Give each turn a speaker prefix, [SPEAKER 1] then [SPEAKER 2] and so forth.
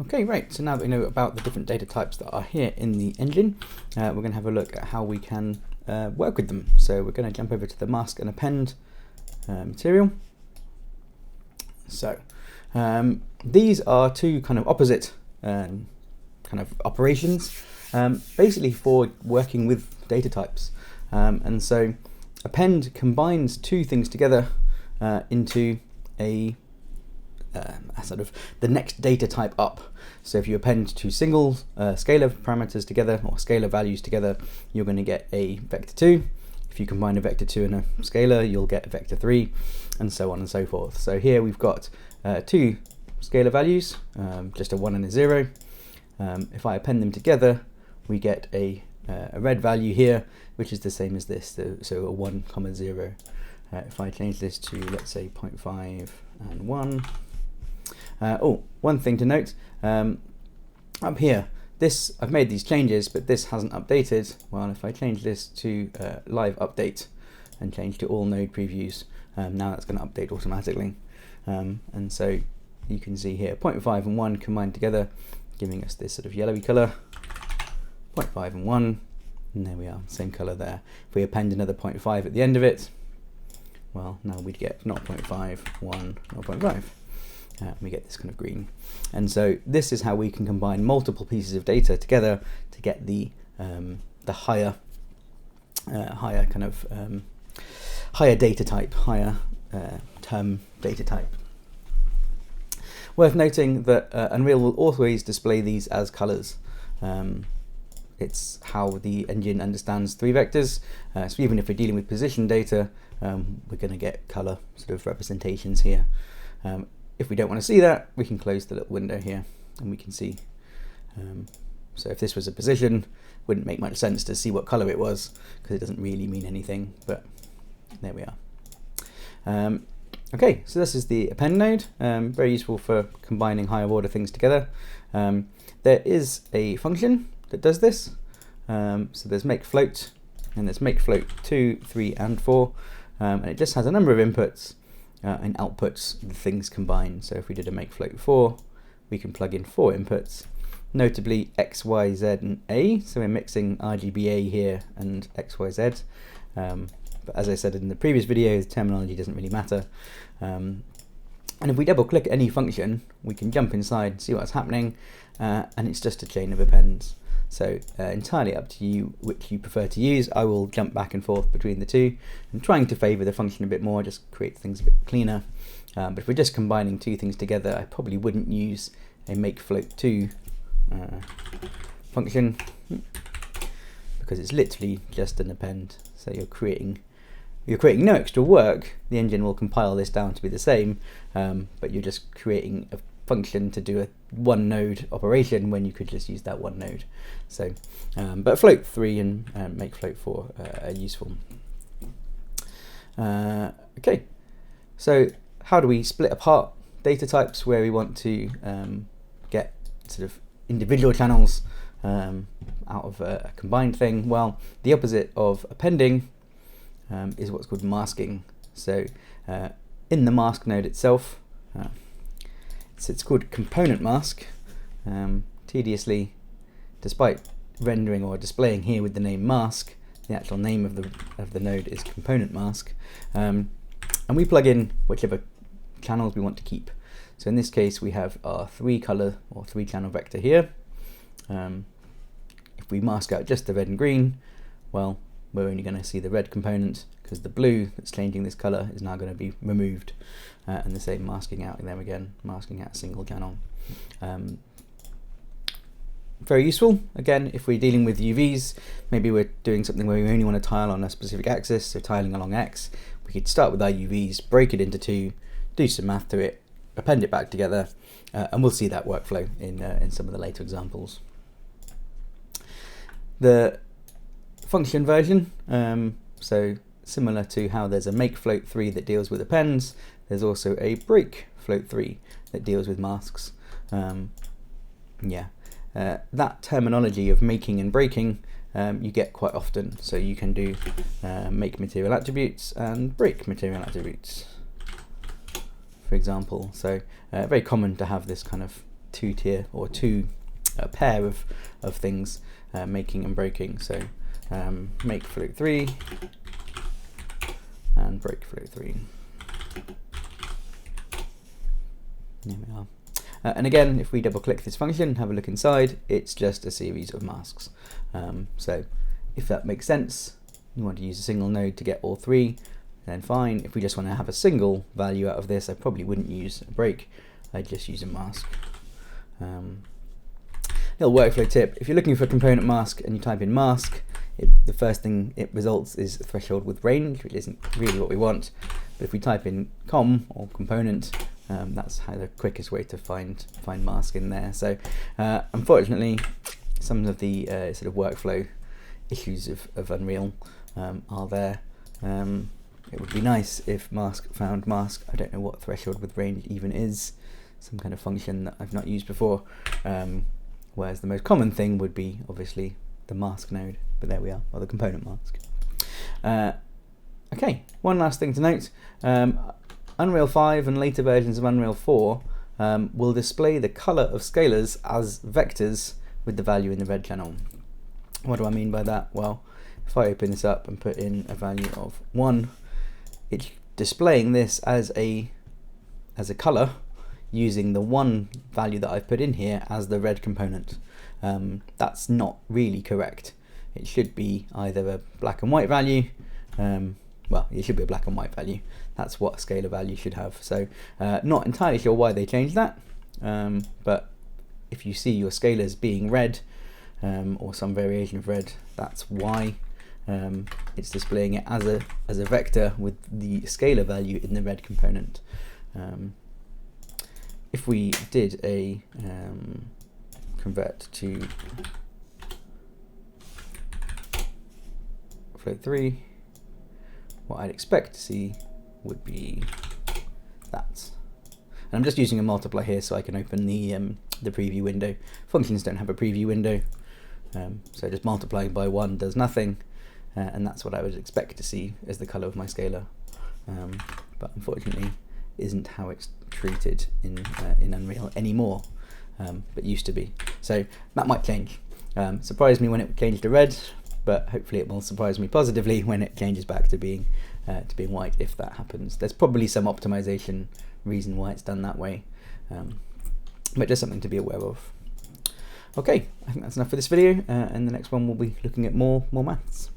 [SPEAKER 1] Okay, right, so now that we know about the different data types that are here in the engine, we're going to have a look at how we can work with them. So we're going to jump over to the mask and append material. So these are two kind of opposite kind of operations, basically for working with data types. And so append combines two things together into a sort of the next data type up. So if you append two single scalar parameters together, or scalar values together, you're going to get a vector 2. If you combine a vector 2 and a scalar, you'll get a vector 3, and so on and so forth. So here we've got two scalar values, just a 1 and a 0. If I append them together, we get a red value here, which is the same as this, so a 1, 0. If I change this to, let's say, 0.5 and 1. One thing to note, up here, I've made these changes, but this hasn't updated. Well, if I change this to live update and change to all node previews, now that's going to update automatically. And so you can see here 0.5 and 1 combined together, giving us this sort of yellowy color. 0.5 and 1, and there we are, same color there. If we append another 0.5 at the end of it, well, now we'd get 0.5, 1, 0.5. We get this kind of green. And so this is how we can combine multiple pieces of data together to get the higher kind of higher data type, higher term data type. Worth noting that Unreal will always display these as colors. It's how the engine understands 3 vectors. So even if we're dealing with position data, we're going to get color sort of representations here. If we don't want to see that, we can close the little window here and we can see. So if this was a position, wouldn't make much sense to see what color it was because it doesn't really mean anything, but there we are. Okay, so this is the append node, very useful for combining higher order things together. There is a function that does this. So there's make float, and there's make float 2, 3, and 4, and it just has a number of inputs and outputs the things combined. So if we did a make float 4, we can plug in 4 inputs, notably X, Y, Z, and A. So we're mixing RGBA here and X, Y, Z. But as I said in the previous video, the terminology doesn't really matter. And if we double click any function, we can jump inside, see what's happening, and it's just a chain of appends. So entirely up to you which you prefer to use. I will jump back and forth between the two and trying to favor the function a bit more, just create things a bit cleaner. But if we're just combining two things together, I probably wouldn't use a make float 2 function because it's literally just an append. So you're creating no extra work. The engine will compile this down to be the same, but you're just creating a function to do a one node operation when you could just use that one node. So but float 3 and make float 4 are useful. Okay, so how do we split apart data types where we want to get sort of individual channels out of a combined thing? Well, the opposite of appending is what's called masking. So in the mask node itself, it's called component mask. Tediously, despite rendering or displaying here with the name mask, the actual name of the node is component mask, and we plug in whichever channels we want to keep. So in this case, we have our 3 color or 3 channel vector here. If we mask out just the red and green, well, we're only going to see the red component because the blue that's changing this color is now going to be removed, and the same masking out there again, masking out a single channel. Very useful again if we're dealing with UVs. Maybe we're doing something where we only want to tile on a specific axis, so tiling along X. We could start with our UVs, break it into 2, do some math to it, append it back together, and we'll see that workflow in some of the later examples. The function version, so similar to how there's a make float 3 that deals with appends, there's also a break float 3 that deals with masks. That terminology of making and breaking you get quite often. So you can do make material attributes and break material attributes, for example. So very common to have this kind of two-tier or two pair of things, making and breaking. So make float 3 and break float 3. There we are. And again, if we double click this function and have a look inside, it's just a series of masks. So if that makes sense, you want to use a single node to get all 3, then fine. If we just want to have a single value out of this, I probably wouldn't use a break, I'd just use a mask. Little workflow tip: if you're looking for a component mask and you type in mask, the first thing it results is a threshold with range, which isn't really what we want. But if we type in com or component, that's the quickest way to find mask in there. So unfortunately, some of the sort of workflow issues of Unreal are there. It would be nice if mask found mask. I don't know what threshold with range even is. Some kind of function that I've not used before. Whereas the most common thing would be obviously the mask node, but there we are, or the component mask. Okay, one last thing to note. Unreal 5 and later versions of Unreal 4 will display the color of scalars as vectors with the value in the red channel. What do I mean by that? Well, if I open this up and put in a value of 1, it's displaying this as a color using the 1 value that I've put in here as the red component. That's not really correct. It should be either a black and white value. Well, it should be a black and white value. That's what a scalar value should have. So not entirely sure why they changed that, but if you see your scalars being red or some variation of red, that's why. It's displaying it as a vector with the scalar value in the red component. If we did a convert to float 3, what I'd expect to see would be that. And I'm just using a multiply here so I can open the preview window. Functions don't have a preview window, so just multiplying by 1 does nothing. And that's what I would expect to see as the color of my scalar, but unfortunately isn't how it's treated in Unreal anymore, but used to be. So that might change. Surprised me when it changed to red, but hopefully it will surprise me positively when it changes back to being white, if that happens. There's probably some optimization reason why it's done that way, but just something to be aware of. Okay, I think that's enough for this video, and the next one we'll be looking at more maths.